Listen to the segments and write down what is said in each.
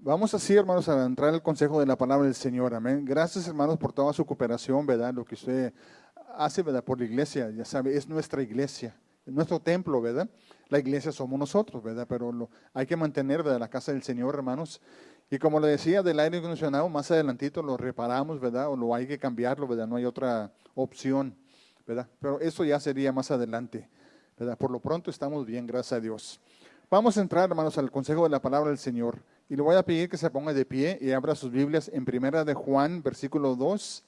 Vamos así, hermanos, a entrar al consejo de la palabra del Señor. Amén. Gracias, hermanos, por toda su cooperación, ¿verdad? Lo que usted hace, ¿verdad? Por la iglesia, ya sabe, es nuestra iglesia, es nuestro templo, ¿verdad? La iglesia somos nosotros, ¿verdad? Pero hay que mantener, ¿verdad? La casa del Señor, hermanos. Y como le decía, del aire acondicionado, más adelantito lo reparamos, ¿verdad? O lo hay que cambiarlo, ¿verdad? No hay otra opción, ¿verdad? Pero eso ya sería más adelante, ¿verdad? Por lo pronto estamos bien, gracias a Dios. Vamos a entrar, hermanos, al consejo de la palabra del Señor. Y le voy a pedir que se ponga de pie y abra sus Biblias en Primera de Juan, versículo 2,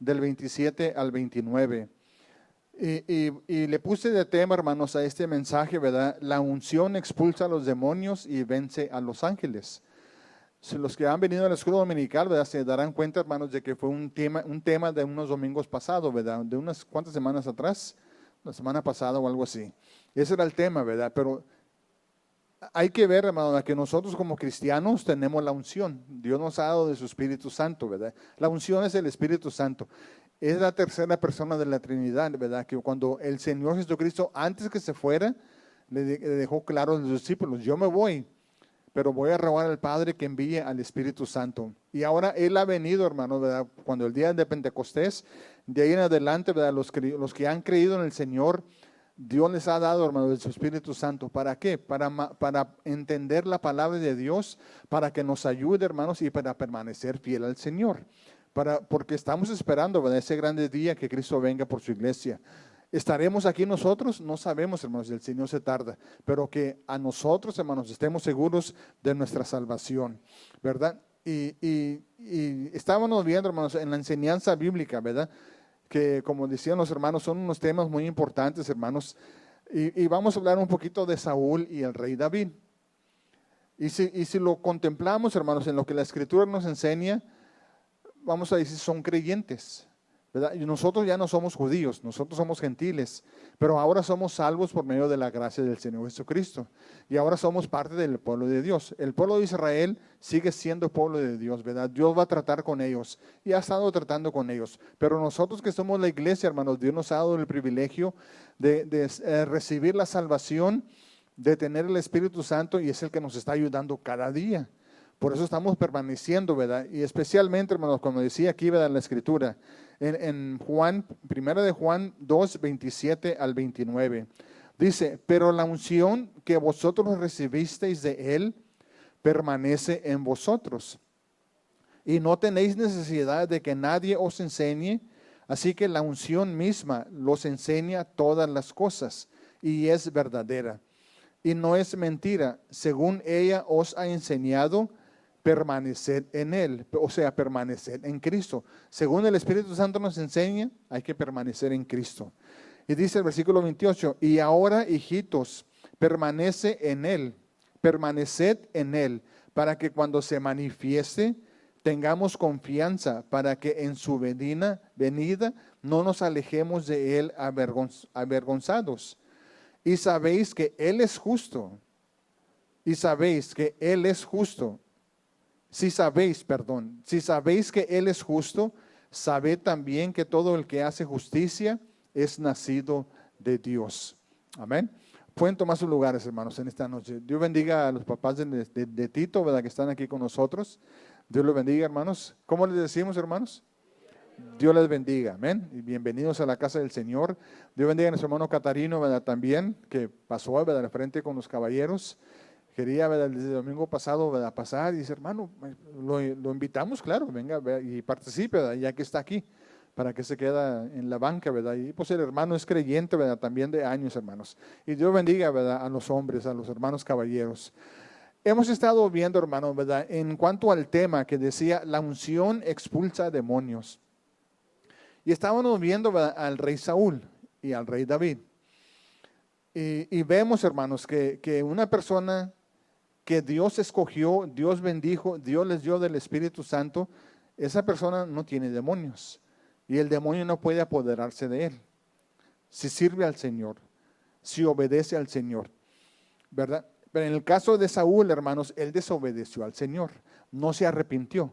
del 27 al 29. Y le puse de tema, hermanos, a este mensaje, ¿verdad? La unción expulsa a los demonios y vence a los ángeles. Si los que han venido a la escuela dominical, ¿verdad? Se darán cuenta, hermanos, de que fue un tema de unos domingos pasados, ¿verdad? De unas cuantas semanas atrás, la semana pasada o algo así. Ese era el tema, ¿verdad? Pero hay que ver, hermano, que nosotros como cristianos tenemos la unción. Dios nos ha dado de su Espíritu Santo, ¿verdad? La unción es el Espíritu Santo. Es la tercera persona de la Trinidad, ¿verdad? Que cuando el Señor Jesucristo, antes que se fuera, le dejó claro a los discípulos, yo me voy, pero voy a rogar al Padre que envíe al Espíritu Santo. Y ahora Él ha venido, hermano, ¿verdad? Cuando el día de Pentecostés, de ahí en adelante, ¿verdad? Los que han creído en el Señor, Dios les ha dado, hermano, de su Espíritu Santo. ¿Para qué? Para entender la palabra de Dios, para que nos ayude, hermanos, y para permanecer fiel al Señor. Porque estamos esperando, ¿verdad? Ese grande día que Cristo venga por su iglesia. ¿Estaremos aquí nosotros? No sabemos, hermanos, el Señor se tarda, pero que a nosotros, hermanos, estemos seguros de nuestra salvación, ¿verdad? Y estábamos viendo, hermanos, en la enseñanza bíblica, ¿verdad? Que como decían los hermanos, son unos temas muy importantes, hermanos. Y vamos a hablar un poquito de Saúl y el rey David. Y si lo contemplamos, hermanos, en lo que la Escritura nos enseña, vamos a decir, son creyentes, ¿verdad? Y nosotros ya no somos judíos, nosotros somos gentiles, pero ahora somos salvos por medio de la gracia del Señor Jesucristo. Y ahora somos parte del pueblo de Dios. El pueblo de Israel sigue siendo pueblo de Dios, ¿verdad? Dios va a tratar con ellos y ha estado tratando con ellos. Pero nosotros que somos la iglesia, hermanos, Dios nos ha dado el privilegio de recibir la salvación, de tener el Espíritu Santo y es el que nos está ayudando cada día. Por eso estamos permaneciendo, ¿verdad? Y especialmente, hermanos, como decía aquí, ¿verdad? En la Escritura, en Juan, primera de Juan 2, 27 al 29. Dice, pero la unción que vosotros recibisteis de Él permanece en vosotros. Y no tenéis necesidad de que nadie os enseñe, así que la unción misma los enseña todas las cosas y es verdadera. Y no es mentira, según ella os ha enseñado, permanecer en Él, o sea, permanecer en Cristo. Según el Espíritu Santo nos enseña, hay que permanecer en Cristo. Y dice el versículo 28, y ahora, hijitos, permanece en Él, permaneced en Él, para que cuando se manifieste, tengamos confianza, para que en su venida no nos alejemos de Él avergonzados. Y sabéis que Él es justo, y sabéis que Él es justo. Si sabéis que Él es justo, sabed también que todo el que hace justicia es nacido de Dios. Amén. Pueden tomar sus lugares, hermanos, en esta noche. Dios bendiga a los papás de Tito, ¿verdad? Que están aquí con nosotros. Dios los bendiga, hermanos. ¿Cómo les decimos, hermanos? Dios les bendiga, amén. Y bienvenidos a la casa del Señor. Dios bendiga a nuestro hermano Catarino, ¿verdad? También, que pasó, ¿verdad? Al frente con los caballeros. Quería, ¿verdad? Desde el domingo pasado, ¿verdad? Pasar y dice, hermano, lo invitamos, claro, venga y participe, ¿verdad? Ya que está aquí, para que se queda en la banca, ¿verdad? Y pues el hermano es creyente, ¿verdad? También de años, hermanos. Y Dios bendiga, ¿verdad? A los hombres, a los hermanos caballeros. Hemos estado viendo, hermano, ¿verdad? En cuanto al tema que decía, la unción expulsa demonios. Y estábamos viendo, ¿verdad? Al rey Saúl y al rey David. Y vemos, hermanos, que una persona que Dios escogió, Dios bendijo, Dios les dio del Espíritu Santo, esa persona no tiene demonios. Y el demonio no puede apoderarse de él. Si sirve al Señor, si obedece al Señor, ¿verdad? Pero en el caso de Saúl, hermanos, él desobedeció al Señor, no se arrepintió.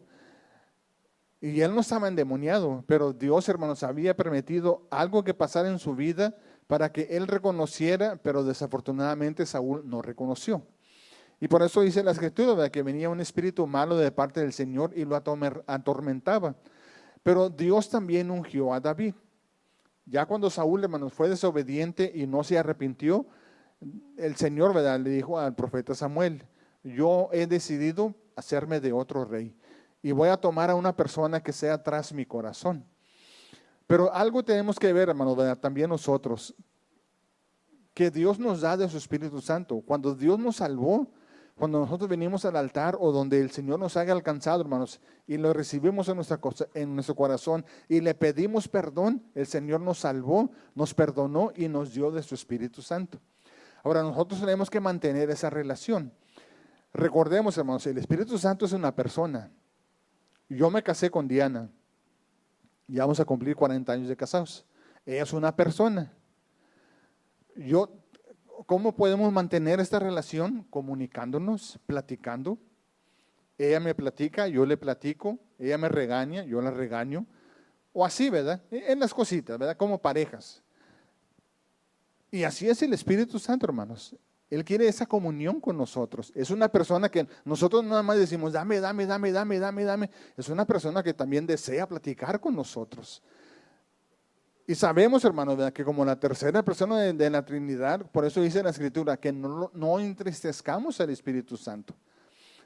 Y él no estaba endemoniado, pero Dios, hermanos, había permitido algo que pasara en su vida para que él reconociera, pero desafortunadamente Saúl no reconoció. Y por eso dice la Escritura, ¿verdad?, que venía un espíritu malo de parte del Señor y lo atormentaba. Pero Dios también ungió a David. Ya cuando Saúl, hermanos, fue desobediente y no se arrepintió, el Señor, ¿verdad?, le dijo al profeta Samuel: yo he decidido hacerme de otro rey y voy a tomar a una persona que sea tras mi corazón. Pero algo tenemos que ver, hermanos, ¿verdad?, también nosotros, que Dios nos da de su Espíritu Santo. Cuando Dios nos salvó, cuando nosotros venimos al altar o donde el Señor nos haya alcanzado, hermanos, y lo recibimos en nuestro corazón y le pedimos perdón, el Señor nos salvó, nos perdonó y nos dio de su Espíritu Santo. Ahora, nosotros tenemos que mantener esa relación. Recordemos, hermanos, el Espíritu Santo es una persona. Yo me casé con Diana. Ya vamos a cumplir 40 años de casados. Ella es una persona. ¿Cómo podemos mantener esta relación? Comunicándonos, platicando. Ella me platica, yo le platico. Ella me regaña, yo la regaño. O así, ¿verdad? En las cositas, ¿verdad? Como parejas. Y así es el Espíritu Santo, hermanos. Él quiere esa comunión con nosotros. Es una persona que nosotros nada más decimos, dame. Es una persona que también desea platicar con nosotros. Y sabemos, hermanos, ¿verdad?, que como la tercera persona de la Trinidad, por eso dice la Escritura, que no entristezcamos al Espíritu Santo.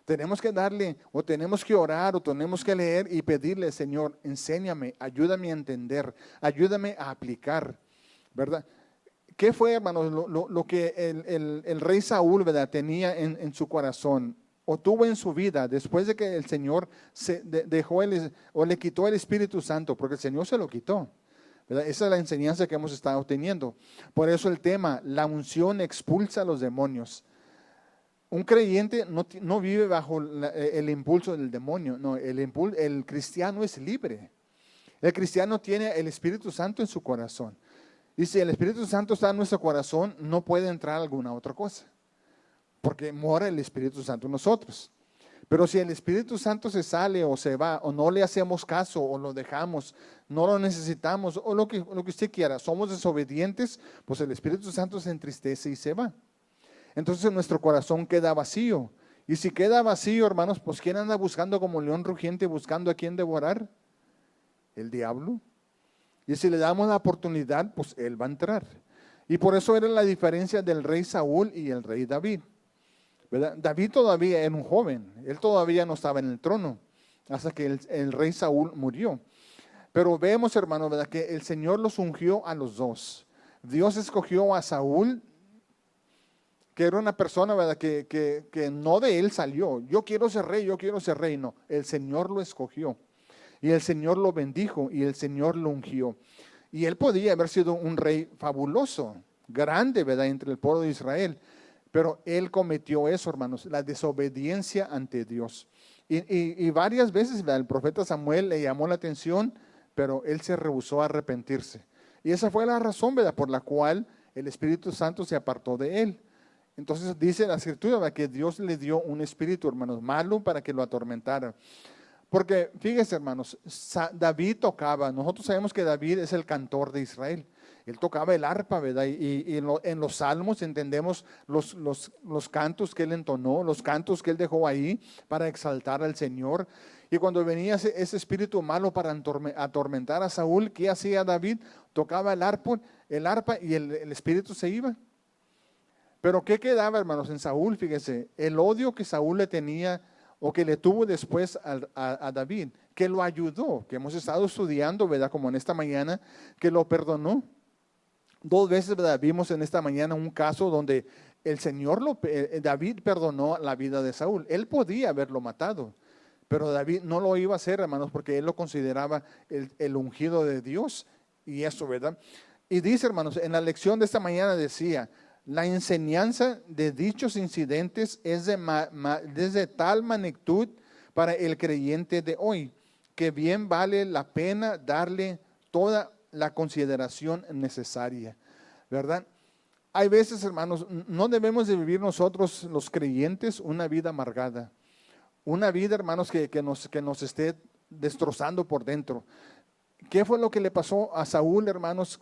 Tenemos que darle, o tenemos que orar, o tenemos que leer y pedirle: Señor, enséñame, ayúdame a entender, ayúdame a aplicar, ¿verdad? ¿Qué fue, hermanos, lo que el rey Saúl, ¿verdad?, tenía en su corazón o tuvo en su vida después de que el Señor le quitó el Espíritu Santo? Porque el Señor se lo quitó, ¿verdad? Esa es la enseñanza que hemos estado teniendo. Por eso el tema: la unción expulsa a los demonios. Un creyente no vive bajo el impulso del demonio. No, el cristiano es libre. El cristiano tiene el Espíritu Santo en su corazón. Y si el Espíritu Santo está en nuestro corazón, no puede entrar alguna otra cosa, porque mora el Espíritu Santo en nosotros. Pero si el Espíritu Santo se sale o se va, o no le hacemos caso, o lo dejamos, no lo necesitamos, o lo que usted quiera, somos desobedientes, pues el Espíritu Santo se entristece y se va. Entonces nuestro corazón queda vacío. Y si queda vacío, hermanos, pues ¿quién anda buscando como león rugiente, buscando a quién devorar? El diablo. Y si le damos la oportunidad, pues él va a entrar. Y por eso era la diferencia del rey Saúl y el rey David, ¿verdad? David todavía era un joven, él todavía no estaba en el trono, hasta que el rey Saúl murió. Pero vemos, hermanos, ¿verdad?, que el Señor los ungió a los dos. Dios escogió a Saúl, que era una persona, ¿verdad?, que no de él salió. Yo quiero ser rey, no. El Señor lo escogió. Y el Señor lo bendijo y el Señor lo ungió. Y él podía haber sido un rey fabuloso, grande, ¿verdad?, entre el pueblo de Israel. Pero él cometió eso, hermanos, la desobediencia ante Dios. Y varias veces, ¿verdad?, el profeta Samuel le llamó la atención, pero él se rehusó a arrepentirse. Y esa fue la razón, ¿verdad?, por la cual el Espíritu Santo se apartó de él. Entonces dice la Escritura, ¿verdad?, que Dios le dio un espíritu, hermanos, malo para que lo atormentara. Porque fíjense, hermanos, David tocaba, nosotros sabemos que David es el cantor de Israel. Él tocaba el arpa, ¿verdad? Y en los salmos entendemos los cantos que él entonó, los cantos que él dejó ahí para exaltar al Señor. Y cuando venía ese espíritu malo para atormentar a Saúl, ¿qué hacía David? Tocaba el arpa y el espíritu se iba. Pero ¿qué quedaba, hermanos, en Saúl? Fíjense, el odio que Saúl le tenía o que le tuvo después a David, que lo ayudó, que hemos estado estudiando, ¿verdad?, como en esta mañana, que lo perdonó. 2 veces, ¿verdad?, vimos en esta mañana un caso donde David perdonó la vida de Saúl. Él podía haberlo matado, pero David no lo iba a hacer, hermanos, porque él lo consideraba el ungido de Dios. Y eso, ¿verdad? Y dice, hermanos, en la lección de esta mañana decía: la enseñanza de dichos incidentes es de tal magnitud para el creyente de hoy, que bien vale la pena darle toda la consideración necesaria, ¿verdad? Hay veces, hermanos, no debemos de vivir nosotros los creyentes una vida amargada, una vida, hermanos, que nos esté destrozando por dentro. ¿Qué fue lo que le pasó a Saúl, hermanos?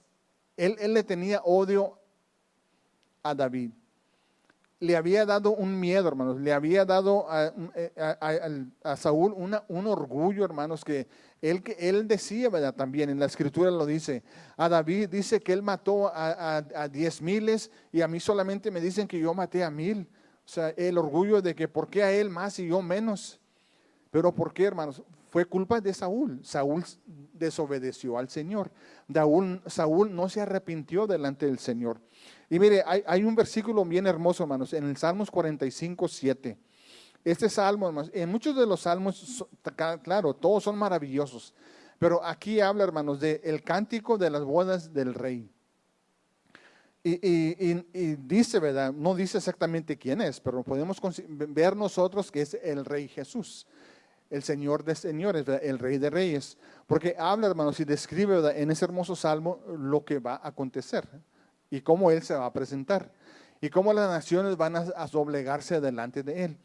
Él le tenía odio a David. le había dado un miedo, hermanos, le había dado a Saúl un orgullo, hermanos, que él decía, ¿verdad? También en la escritura lo dice. A David dice que él mató a 10,000 y a mí solamente me dicen que yo maté a 1,000. O sea, el orgullo de que ¿por qué a él más y yo menos? Pero ¿por qué, hermanos? Fue culpa de Saúl. Saúl desobedeció al Señor. Saúl no se arrepintió delante del Señor. Y mire, hay un versículo bien hermoso, hermanos, en el Salmos 45:7. Este salmo, hermanos, en muchos de los salmos, claro, todos son maravillosos. Pero aquí habla, hermanos, del cántico de las bodas del rey. Y dice, ¿verdad? No dice exactamente quién es, pero podemos ver nosotros que es el Rey Jesús, el Señor de señores, ¿verdad? El Rey de reyes. Porque habla, hermanos, y describe, ¿verdad?, en ese hermoso salmo lo que va a acontecer y cómo Él se va a presentar y cómo las naciones van a doblegarse delante de Él.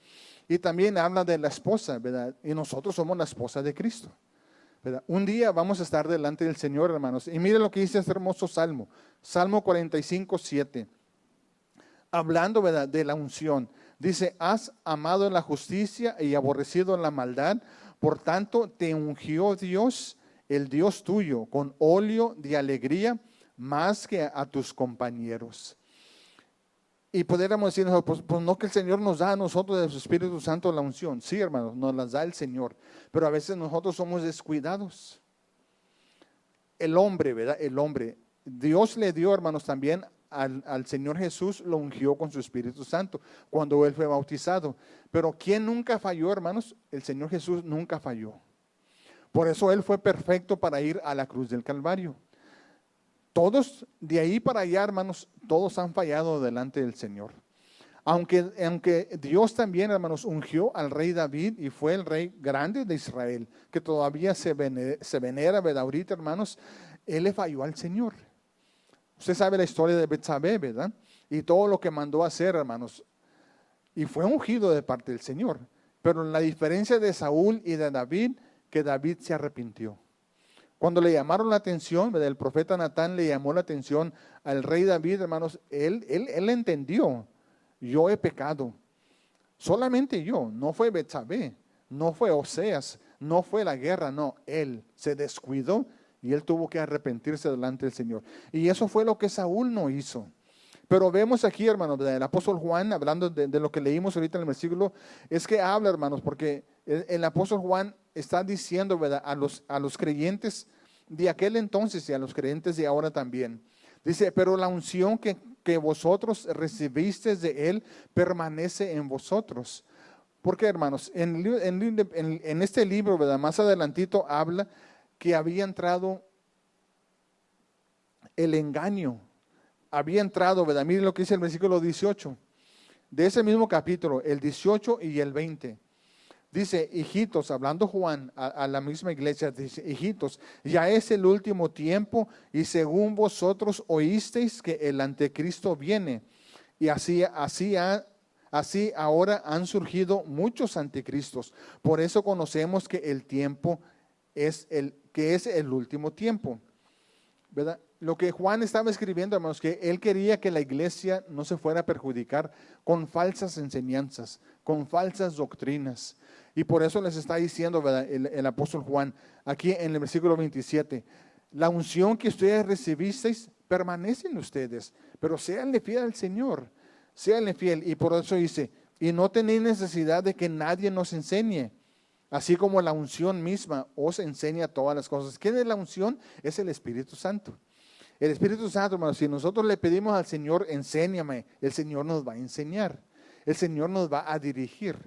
Y también habla de la esposa, ¿verdad? Y nosotros somos la esposa de Cristo, ¿verdad? Un día vamos a estar delante del Señor, hermanos. Y mire lo que dice este hermoso salmo, Salmo 45:7, hablando, ¿verdad?, de la unción. Dice, has amado la justicia y aborrecido la maldad, por tanto te ungió Dios, el Dios tuyo, con óleo de alegría más que a tus compañeros. Y podríamos decir, pues no, que el Señor nos da a nosotros de su Espíritu Santo la unción. Sí, hermanos, nos las da el Señor, pero a veces nosotros somos descuidados. El hombre, ¿verdad? El hombre. Dios le dio, hermanos, también al Señor Jesús, lo ungió con su Espíritu Santo cuando Él fue bautizado. Pero ¿quién nunca falló, hermanos? El Señor Jesús nunca falló. Por eso Él fue perfecto para ir a la cruz del Calvario. Todos, de ahí para allá, hermanos, todos han fallado delante del Señor. Aunque Dios también, hermanos, ungió al rey David y fue el rey grande de Israel, que todavía se venera, ¿verdad? Ahorita, hermanos, Él le falló al Señor. Usted sabe la historia de Betsabé, ¿verdad? Y todo lo que mandó a hacer, hermanos. Y fue ungido de parte del Señor. Pero la diferencia de Saúl y de David, que David se arrepintió. Cuando le llamaron la atención, ¿verdad?, el profeta Natán le llamó la atención al rey David, hermanos, él entendió, yo he pecado. Solamente yo, no fue Betsabé, no fue Oseas, no fue la guerra, no, él se descuidó y él tuvo que arrepentirse delante del Señor. Y eso fue lo que Saúl no hizo. Pero vemos aquí, hermanos, el apóstol Juan, hablando de lo que leímos ahorita en el versículo, es que habla, hermanos, porque el apóstol Juan está diciendo, ¿verdad?, a los creyentes de aquel entonces y a los creyentes de ahora también. Dice, pero la unción que vosotros recibisteis de Él permanece en vosotros. Porque, hermanos, en este libro, ¿verdad?, más adelantito habla que había entrado el engaño. Había entrado, ¿verdad? Miren lo que dice el versículo 18 de ese mismo capítulo, el 18 y el 20. Dice, hijitos, hablando Juan a la misma iglesia, dice, hijitos, ya es el último tiempo y según vosotros oísteis que el anticristo viene. Y así ahora han surgido muchos anticristos. Por eso conocemos que el tiempo es el último tiempo, ¿verdad? Lo que Juan estaba escribiendo, hermanos, que él quería que la iglesia no se fuera a perjudicar con falsas enseñanzas, con falsas doctrinas. Y por eso les está diciendo, ¿verdad?, el apóstol Juan, aquí en el versículo 27, la unción que ustedes recibisteis permanece en ustedes, pero séanle fiel al Señor, séanle fiel. Y por eso dice, y no tenéis necesidad de que nadie nos enseñe, así como la unción misma os enseña todas las cosas. ¿Quién es la unción? Es el Espíritu Santo. El Espíritu Santo, hermanos, si nosotros le pedimos al Señor, enséñame, el Señor nos va a enseñar. El Señor nos va a dirigir.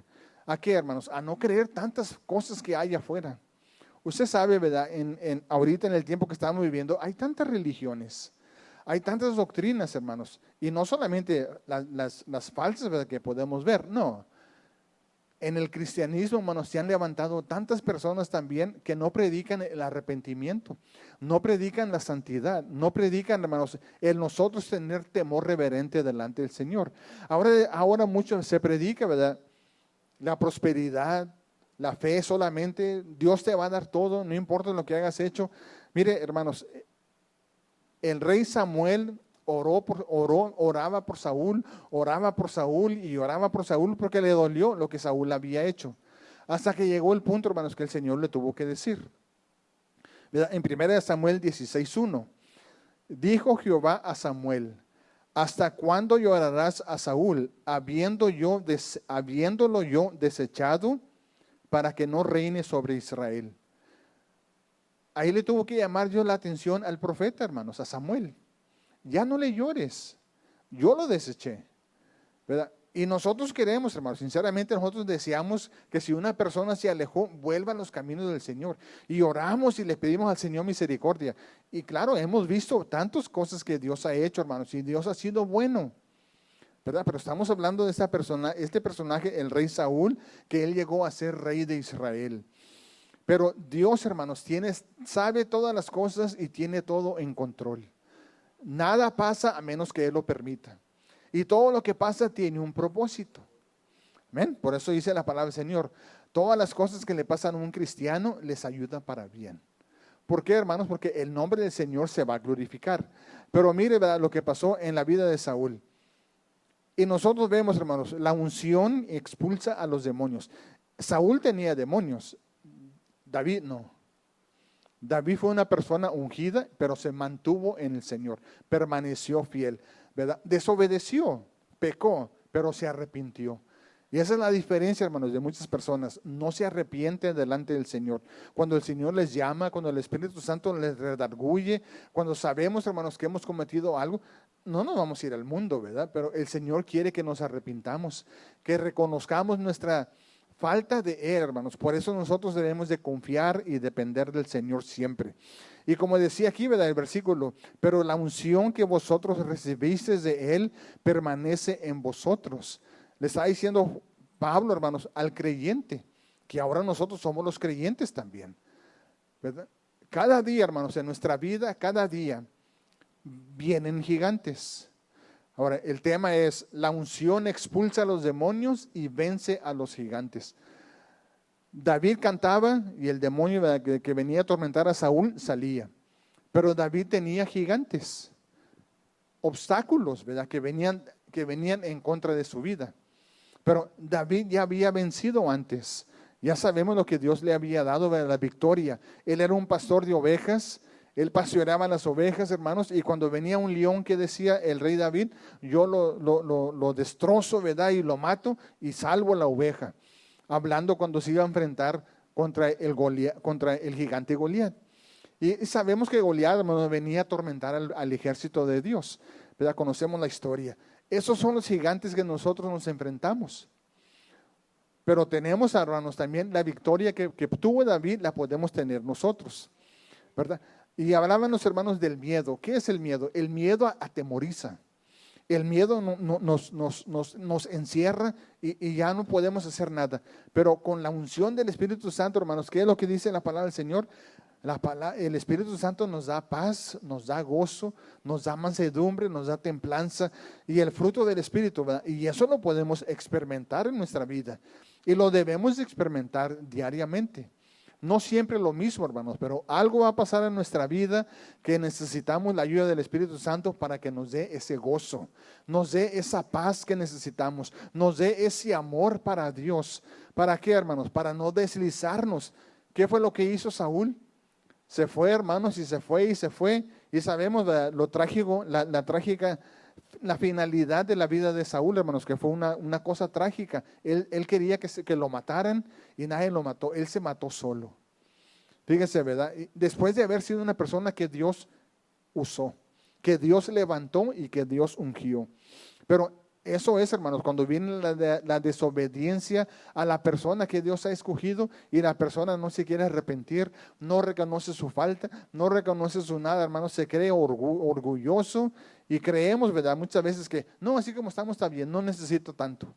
¿A qué, hermanos? A no creer tantas cosas que hay afuera. Usted sabe, ¿verdad? Ahorita en el tiempo que estamos viviendo, hay tantas religiones, hay tantas doctrinas, hermanos. Y no solamente las falsas, ¿verdad?, que podemos ver, no. En el cristianismo, hermanos, se han levantado tantas personas también que no predican el arrepentimiento, no predican la santidad, no predican, hermanos, el nosotros tener temor reverente delante del Señor. Ahora mucho se predica, ¿verdad?, la prosperidad, la fe solamente, Dios te va a dar todo, no importa lo que hayas hecho. Mire, hermanos, el rey Samuel oraba por Saúl y oraba por Saúl porque le dolió lo que Saúl había hecho. Hasta que llegó el punto, hermanos, que el Señor le tuvo que decir. ¿Verdad? En 1 Samuel 16:1, dijo Jehová a Samuel: ¿hasta cuándo llorarás a Saúl, habiéndolo yo desechado para que no reine sobre Israel? Ahí le tuvo que llamar yo la atención al profeta, hermanos, a Samuel. Ya no le llores, yo lo deseché, ¿verdad? Y nosotros queremos, hermanos, sinceramente nosotros deseamos que si una persona se alejó, vuelva a los caminos del Señor. Y oramos y le pedimos al Señor misericordia. Y claro, hemos visto tantas cosas que Dios ha hecho, hermanos, y Dios ha sido bueno, ¿verdad? Pero estamos hablando de esta persona, este personaje, el rey Saúl, que él llegó a ser rey de Israel. Pero Dios, hermanos, sabe todas las cosas y tiene todo en control. Nada pasa a menos que Él lo permita. Y todo lo que pasa tiene un propósito. Amén. Por eso dice la palabra del Señor: todas las cosas que le pasan a un cristiano les ayudan para bien. ¿Por qué, hermanos? Porque el nombre del Señor se va a glorificar. Pero mire, ¿verdad?, lo que pasó en la vida de Saúl. Y nosotros vemos, hermanos, la unción expulsa a los demonios. Saúl tenía demonios, David no. David fue una persona ungida, pero se mantuvo en el Señor, permaneció fiel, ¿verdad? Desobedeció, pecó, pero se arrepintió. Y esa es la diferencia, hermanos, de muchas personas. No se arrepienten delante del Señor. Cuando el Señor les llama, cuando el Espíritu Santo les redarguye, cuando sabemos, hermanos, que hemos cometido algo, no nos vamos a ir al mundo, ¿verdad? Pero el Señor quiere que nos arrepintamos, que reconozcamos nuestra falta de Él, hermanos. Por eso nosotros debemos de confiar y depender del Señor siempre. Y como decía aquí, ¿verdad?, el versículo: pero la unción que vosotros recibisteis de Él permanece en vosotros. Le está diciendo Pablo, hermanos, al creyente, que ahora nosotros somos los creyentes también, ¿verdad? Cada día, hermanos, en nuestra vida, cada día vienen gigantes. Ahora, el tema es: la unción expulsa a los demonios y vence a los gigantes. David cantaba y el demonio que venía a atormentar a Saúl salía. Pero David tenía gigantes, obstáculos, ¿verdad?, que venían en contra de su vida. Pero David ya había vencido antes. Ya sabemos lo que Dios le había dado, ¿verdad?, la victoria. Él era un pastor de ovejas. Él pastoreaba las ovejas, hermanos, y cuando venía un león, que decía el rey David: yo lo destrozo, ¿verdad?, y lo mato y salvo la oveja. Hablando cuando se iba a enfrentar contra el gigante Goliat. Y sabemos que Goliat, hermanos, venía a atormentar al ejército de Dios, ¿verdad? Conocemos la historia. Esos son los gigantes que nosotros nos enfrentamos. Pero tenemos, hermanos, también la victoria que tuvo David, la podemos tener nosotros, ¿verdad? Y hablaban los hermanos del miedo. ¿Qué es el miedo? El miedo atemoriza. El miedo nos encierra y ya no podemos hacer nada. Pero con la unción del Espíritu Santo, hermanos, ¿qué es lo que dice la palabra del Señor? El Espíritu Santo nos da paz, nos da gozo, nos da mansedumbre, nos da templanza y el fruto del Espíritu, ¿verdad? Y eso lo podemos experimentar en nuestra vida y lo debemos experimentar diariamente. No siempre lo mismo, hermanos, pero algo va a pasar en nuestra vida que necesitamos la ayuda del Espíritu Santo para que nos dé ese gozo, nos dé esa paz que necesitamos, nos dé ese amor para Dios. ¿Para qué, hermanos? Para no deslizarnos. ¿Qué fue lo que hizo Saúl? Se fue, hermanos, y se fue y se fue. Y sabemos lo trágico, la trágica, la finalidad de la vida de Saúl, hermanos, que fue una cosa trágica. Él quería que lo mataran y nadie lo mató. Él se mató solo. Fíjense, ¿verdad? Y después de haber sido una persona que Dios usó, que Dios levantó y que Dios ungió. Pero eso es, hermanos, cuando viene la desobediencia a la persona que Dios ha escogido y la persona no se quiere arrepentir, no reconoce su falta, no reconoce su nada, hermanos, se cree orgulloso y creemos, ¿verdad?, muchas veces que no, así como estamos está bien, no necesito tanto.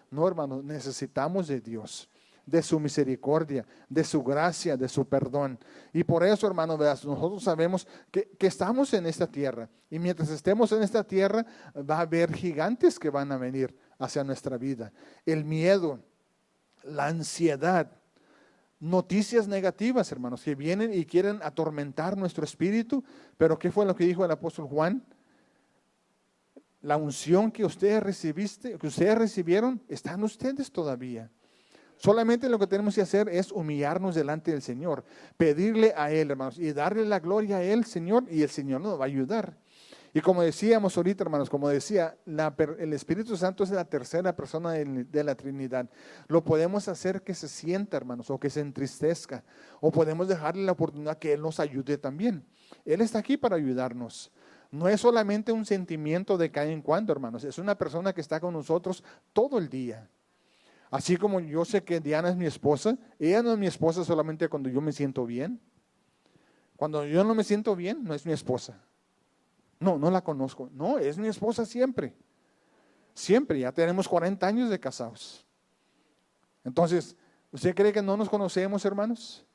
No, hermanos, necesitamos de Dios, de su misericordia, de su gracia, de su perdón. Y por eso, hermanos, nosotros sabemos que estamos en esta tierra. Y mientras estemos en esta tierra, va a haber gigantes que van a venir hacia nuestra vida. El miedo, la ansiedad, noticias negativas, hermanos, que vienen y quieren atormentar nuestro espíritu. Pero ¿qué fue lo que dijo el apóstol Juan? La unción que ustedes recibieron, está en ustedes todavía. Solamente lo que tenemos que hacer es humillarnos delante del Señor, pedirle a Él, hermanos, y darle la gloria a Él, Señor, y el Señor nos va a ayudar. Y como decíamos ahorita, hermanos, como decía, el Espíritu Santo es la tercera persona de la Trinidad. Lo podemos hacer que se sienta, hermanos, o que se entristezca, o podemos dejarle la oportunidad que Él nos ayude también. Él está aquí para ayudarnos. No es solamente un sentimiento de cada en cuando, hermanos, es una persona que está con nosotros todo el día. Así como yo sé que Diana es mi esposa, ella no es mi esposa solamente cuando yo me siento bien. Cuando yo no me siento bien, no es mi esposa. No la conozco. No, es mi esposa siempre. Siempre, ya tenemos 40 años de casados. Entonces, ¿usted cree que no nos conocemos, hermanos?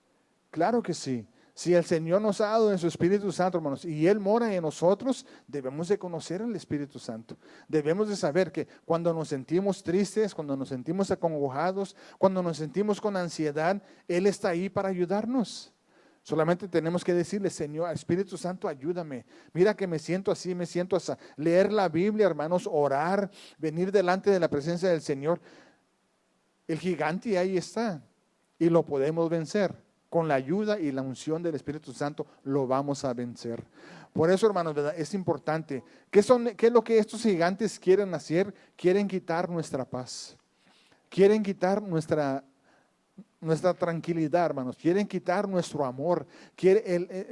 Claro que sí. Si el Señor nos ha dado en su Espíritu Santo, hermanos, y Él mora en nosotros, debemos de conocer al Espíritu Santo. Debemos de saber que cuando nos sentimos tristes, cuando nos sentimos acongojados, cuando nos sentimos con ansiedad, Él está ahí para ayudarnos. Solamente tenemos que decirle, Señor, Espíritu Santo, ayúdame. Mira que me siento así, me siento así. Leer la Biblia, hermanos, orar, venir delante de la presencia del Señor. El gigante ahí está y lo podemos vencer. Con la ayuda y la unción del Espíritu Santo lo vamos a vencer. Por eso, hermanos, ¿verdad? Es importante. ¿Qué es lo que estos gigantes quieren hacer? Quieren quitar nuestra paz. Quieren quitar nuestra tranquilidad, hermanos. Quieren quitar nuestro amor.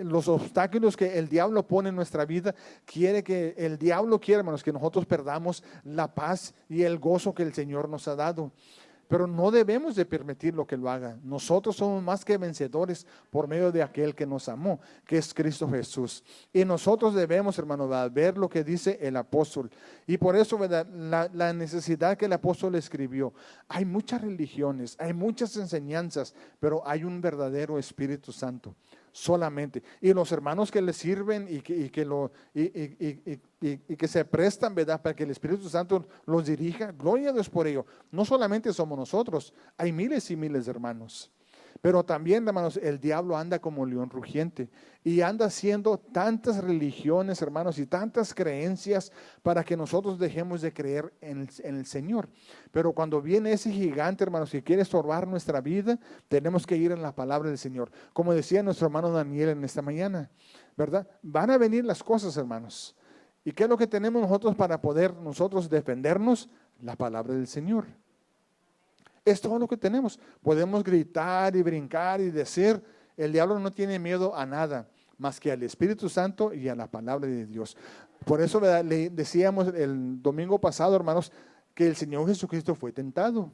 Los obstáculos que el diablo pone en nuestra vida. El diablo quiere, hermanos, que nosotros perdamos la paz y el gozo que el Señor nos ha dado. Pero no debemos de permitir lo que lo haga. Nosotros somos más que vencedores por medio de aquel que nos amó, que es Cristo Jesús. Y nosotros debemos, hermano, ver lo que dice el apóstol. Y por eso, ¿verdad? La necesidad que el apóstol escribió. Hay muchas religiones, hay muchas enseñanzas, pero hay un verdadero Espíritu Santo. Solamente. Y los hermanos que le sirven y que se prestan, ¿verdad? Para que el Espíritu Santo los dirija. Gloria a Dios por ello. No solamente somos nosotros, hay miles y miles de hermanos. Pero también, hermanos, el diablo anda como león rugiente y anda haciendo tantas religiones, hermanos, y tantas creencias para que nosotros dejemos de creer en el Señor. Pero cuando viene ese gigante, hermanos, que quiere estorbar nuestra vida, tenemos que ir en la palabra del Señor. Como decía nuestro hermano Daniel en esta mañana, ¿verdad? Van a venir las cosas, hermanos. ¿Y qué es lo que tenemos nosotros para poder nosotros defendernos? La palabra del Señor. Es todo lo que tenemos. Podemos gritar y brincar y decir, el diablo no tiene miedo a nada, más que al Espíritu Santo y a la palabra de Dios. Por eso, ¿verdad? Le decíamos el domingo pasado, hermanos, que el Señor Jesucristo fue tentado.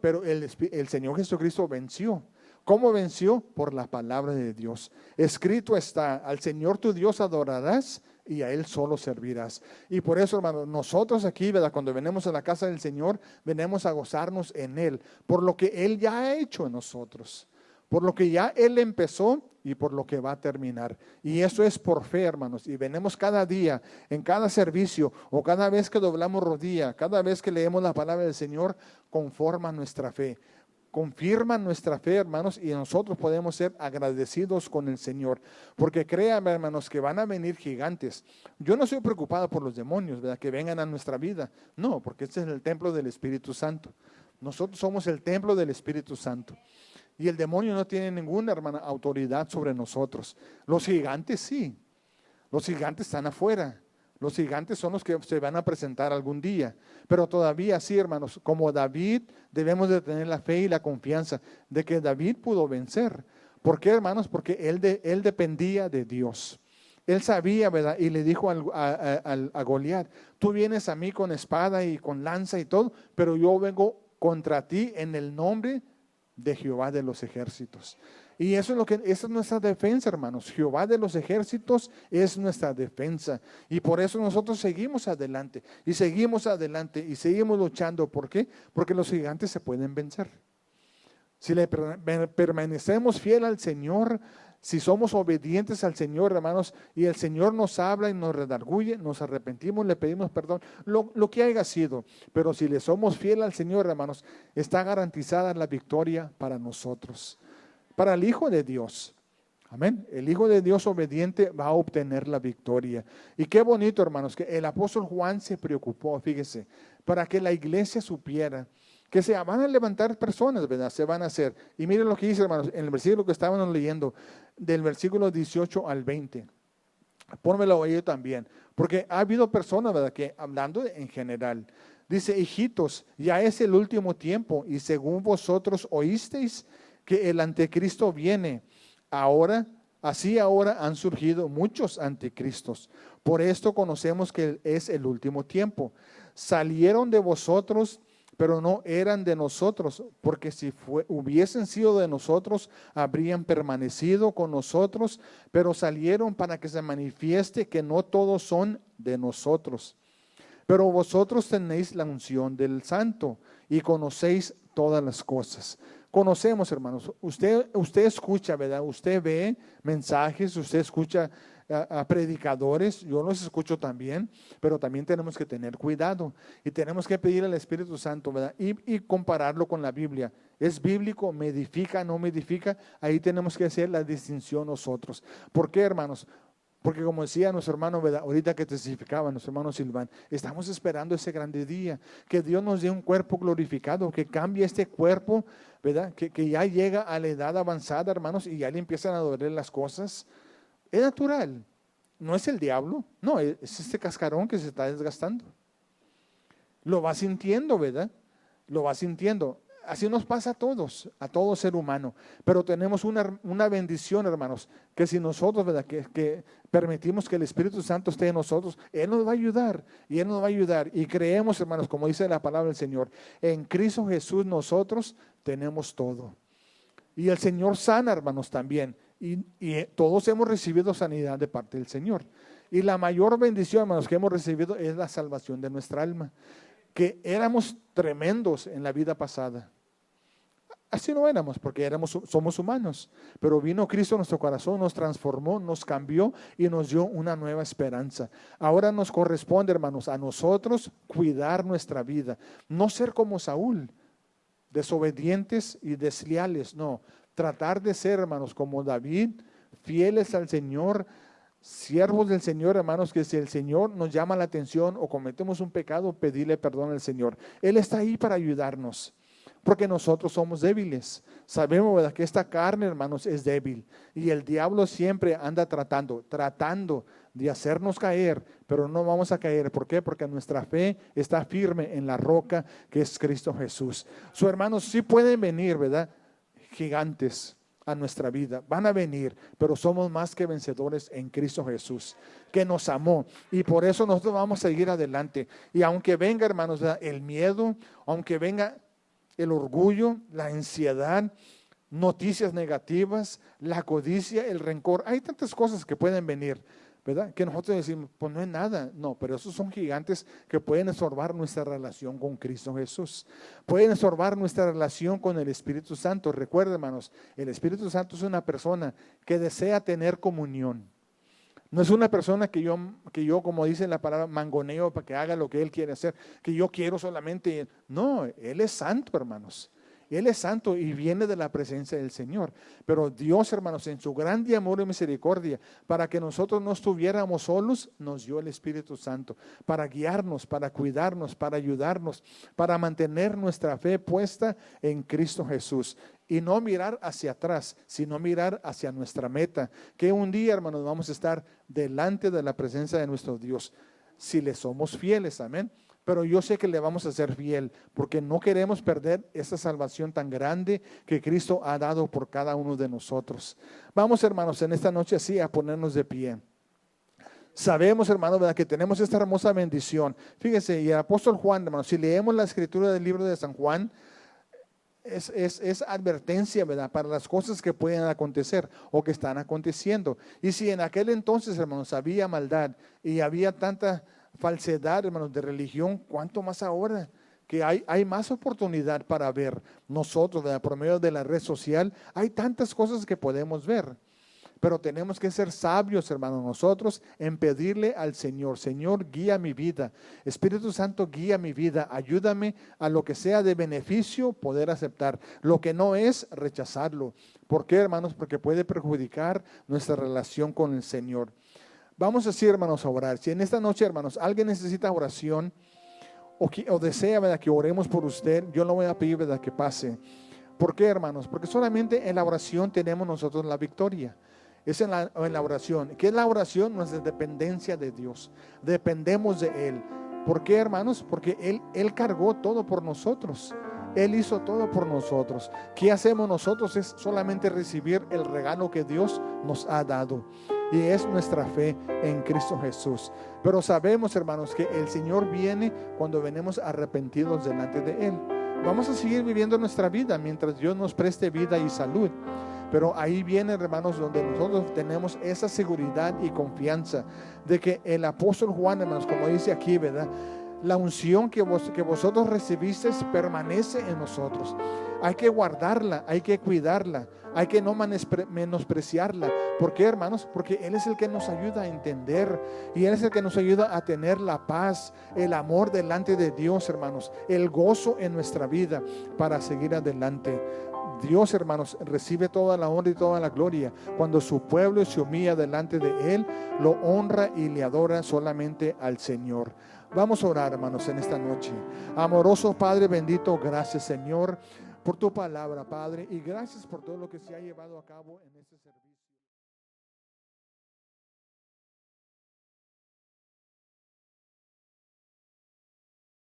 Pero el Señor Jesucristo venció. ¿Cómo venció? Por la palabra de Dios. Escrito está, al Señor tu Dios adorarás y a Él solo servirás. Y por eso, hermano, nosotros aquí, ¿verdad? Cuando venimos a la casa del Señor, venimos a gozarnos en Él, por lo que Él ya ha hecho en nosotros, por lo que ya Él empezó y por lo que va a terminar. Y eso es por fe, hermanos. Y venimos cada día, en cada servicio, o cada vez que doblamos rodilla, cada vez que leemos la palabra del Señor, conforma nuestra fe. Confirman nuestra fe, hermanos, y nosotros podemos ser agradecidos con el Señor, porque créanme, hermanos, que van a venir gigantes. Yo no estoy preocupado por los demonios, ¿verdad? Que vengan a nuestra vida, no, porque este es el templo del Espíritu Santo. Nosotros somos el templo del Espíritu Santo, y el demonio no tiene ninguna, hermana, autoridad sobre nosotros. Los gigantes sí, los gigantes están afuera. Los gigantes son los que se van a presentar algún día. Pero todavía sí, hermanos, como David, debemos de tener la fe y la confianza de que David pudo vencer. ¿Por qué, hermanos? Porque él dependía de Dios. Él sabía, ¿verdad? Y le dijo a Goliat, tú vienes a mí con espada y con lanza y todo, pero yo vengo contra ti en el nombre de Jehová de los ejércitos. Y esa es nuestra defensa, hermanos. Jehová de los ejércitos es nuestra defensa. Y por eso nosotros seguimos adelante y seguimos luchando. ¿Por qué? Porque los gigantes se pueden vencer. Si le permanecemos fiel al Señor, si somos obedientes al Señor, hermanos, y el Señor nos habla y nos redarguye, nos arrepentimos, le pedimos perdón, lo que haya sido. Pero si le somos fiel al Señor, hermanos, está garantizada la victoria para nosotros. Para el Hijo de Dios. Amén. El Hijo de Dios obediente va a obtener la victoria. Y qué bonito, hermanos, que el apóstol Juan se preocupó, fíjese, para que la iglesia supiera que se van a levantar personas, ¿verdad? Se van a hacer. Y miren lo que dice, hermanos, en el versículo que estábamos leyendo, del versículo 18 al 20. Pónmelo ahí también, porque ha habido personas, ¿verdad?, que hablando en general, dice: hijitos, ya es el último tiempo, y según vosotros oísteis que el anticristo viene. Ahora han surgido muchos anticristos. Por esto conocemos que es el último tiempo. Salieron de vosotros, pero no eran de nosotros, porque si hubiesen sido de nosotros, habrían permanecido con nosotros, pero salieron para que se manifieste que no todos son de nosotros. Pero vosotros tenéis la unción del Santo y conocéis todas las cosas. Conocemos, hermanos. Usted escucha, ¿verdad? Usted ve mensajes, usted escucha a predicadores. Yo los escucho también, pero también tenemos que tener cuidado y tenemos que pedir al Espíritu Santo, ¿verdad? Y compararlo con la Biblia. ¿Es bíblico? ¿Me edifica? ¿No me edifica? Ahí tenemos que hacer la distinción nosotros. ¿Por qué, hermanos? Porque como decía nuestro hermano, ¿verdad?, ahorita que testificaba nuestro hermano Silván, estamos esperando ese grande día, que Dios nos dé un cuerpo glorificado, que cambie este cuerpo, ¿verdad?, que ya llega a la edad avanzada, hermanos, y ya le empiezan a doler las cosas. Es natural, no es el diablo, no, es este cascarón que se está desgastando. Lo va sintiendo, ¿verdad? Lo va sintiendo. Así nos pasa a todo ser humano, pero tenemos una bendición, hermanos, que si nosotros, ¿verdad?, que permitimos que el Espíritu Santo esté en nosotros, Él nos va a ayudar, y Él nos va a ayudar, y creemos, hermanos, como dice la palabra del Señor, en Cristo Jesús nosotros tenemos todo, y el Señor sana, hermanos, también, y todos hemos recibido sanidad de parte del Señor, y la mayor bendición, hermanos, que hemos recibido es la salvación de nuestra alma, que éramos tremendos en la vida pasada. Así no éramos, porque somos humanos, pero vino Cristo a nuestro corazón, nos transformó, nos cambió y nos dio una nueva esperanza. Ahora nos corresponde, hermanos, a nosotros cuidar nuestra vida, no ser como Saúl, desobedientes y desleales, no, tratar de ser, hermanos, como David, fieles al Señor, siervos del Señor, hermanos, que si el Señor nos llama la atención o cometemos un pecado, pedirle perdón al Señor. Él está ahí para ayudarnos, porque nosotros somos débiles. Sabemos, ¿verdad?, que esta carne, hermanos, es débil, y el diablo siempre anda tratando de hacernos caer, pero no vamos a caer. ¿Por qué? Porque nuestra fe está firme en la roca que es Cristo Jesús. Sus hermanos, sí pueden venir, ¿verdad?, gigantes a nuestra vida, van a venir, pero somos más que vencedores en Cristo Jesús, que nos amó, y por eso nosotros vamos a seguir adelante. Y aunque venga, hermanos, el miedo, aunque venga el orgullo, la ansiedad, noticias negativas, la codicia, el rencor, hay tantas cosas que pueden venir, ¿verdad?, que nosotros decimos, pues no es nada. No, pero esos son gigantes que pueden estorbar nuestra relación con Cristo Jesús, pueden estorbar nuestra relación con el Espíritu Santo. Recuerden, hermanos, el Espíritu Santo es una persona que desea tener comunión. No es una persona que yo, como dice la palabra, mangoneo para que haga lo que Él quiere hacer, que yo quiero solamente. No, Él es santo, hermanos. Él es santo y viene de la presencia del Señor. Pero Dios, hermanos, en su grande amor y misericordia, para que nosotros no estuviéramos solos, nos dio el Espíritu Santo para guiarnos, para cuidarnos, para ayudarnos, para mantener nuestra fe puesta en Cristo Jesús. Y no mirar hacia atrás, sino mirar hacia nuestra meta, que un día, hermanos, vamos a estar delante de la presencia de nuestro Dios, si le somos fieles, amén. Pero yo sé que le vamos a ser fiel, porque no queremos perder esa salvación tan grande que Cristo ha dado por cada uno de nosotros. Vamos, hermanos, en esta noche así a ponernos de pie. Sabemos, hermanos, ¿verdad?, que tenemos esta hermosa bendición. Fíjese, y el apóstol Juan, hermanos, si leemos la escritura del libro de San Juan, es advertencia, ¿verdad?, para las cosas que pueden acontecer o que están aconteciendo. Y si en aquel entonces, hermanos, había maldad y había tanta falsedad, hermanos, de religión, ¿cuánto más ahora? Que hay más oportunidad para ver nosotros, ¿verdad?, por medio de la red social, hay tantas cosas que podemos ver. Pero tenemos que ser sabios, hermanos, nosotros en pedirle al Señor, Señor, guía mi vida. Espíritu Santo, guía mi vida. Ayúdame a lo que sea de beneficio poder aceptar. Lo que no es, rechazarlo. ¿Por qué, hermanos? Porque puede perjudicar nuestra relación con el Señor. Vamos así, hermanos, a orar. Si en esta noche, hermanos, alguien necesita oración o desea, ¿verdad?, que oremos por usted, yo le voy a pedir, ¿verdad?, que pase. ¿Por qué, hermanos? Porque solamente en la oración tenemos nosotros la victoria. Es en la oración. ¿Qué es la oración? Nuestra dependencia de Dios. Dependemos de Él. ¿Por qué, hermanos? Porque Él cargó todo por nosotros. Él hizo todo por nosotros. ¿Qué hacemos nosotros? Es solamente recibir el regalo que Dios nos ha dado. Y es nuestra fe en Cristo Jesús. Pero sabemos, hermanos, que el Señor viene cuando venimos arrepentidos delante de Él. Vamos a seguir viviendo nuestra vida mientras Dios nos preste vida y salud. Pero ahí viene, hermanos, donde nosotros tenemos esa seguridad y confianza de que el apóstol Juan, hermanos, como dice aquí, ¿verdad?, la unción que vosotros recibisteis permanece en nosotros. Hay que guardarla, hay que cuidarla, hay que no menospreciarla. ¿Por qué, hermanos? Porque Él es el que nos ayuda a entender y Él es el que nos ayuda a tener la paz, el amor delante de Dios, hermanos, el gozo en nuestra vida para seguir adelante. Dios, hermanos, recibe toda la honra y toda la gloria cuando su pueblo se humilla delante de Él, lo honra y le adora solamente al Señor. Vamos a orar, hermanos, en esta noche. Amoroso Padre bendito, gracias, Señor, por tu palabra, Padre, y gracias por todo lo que se ha llevado a cabo en este servicio.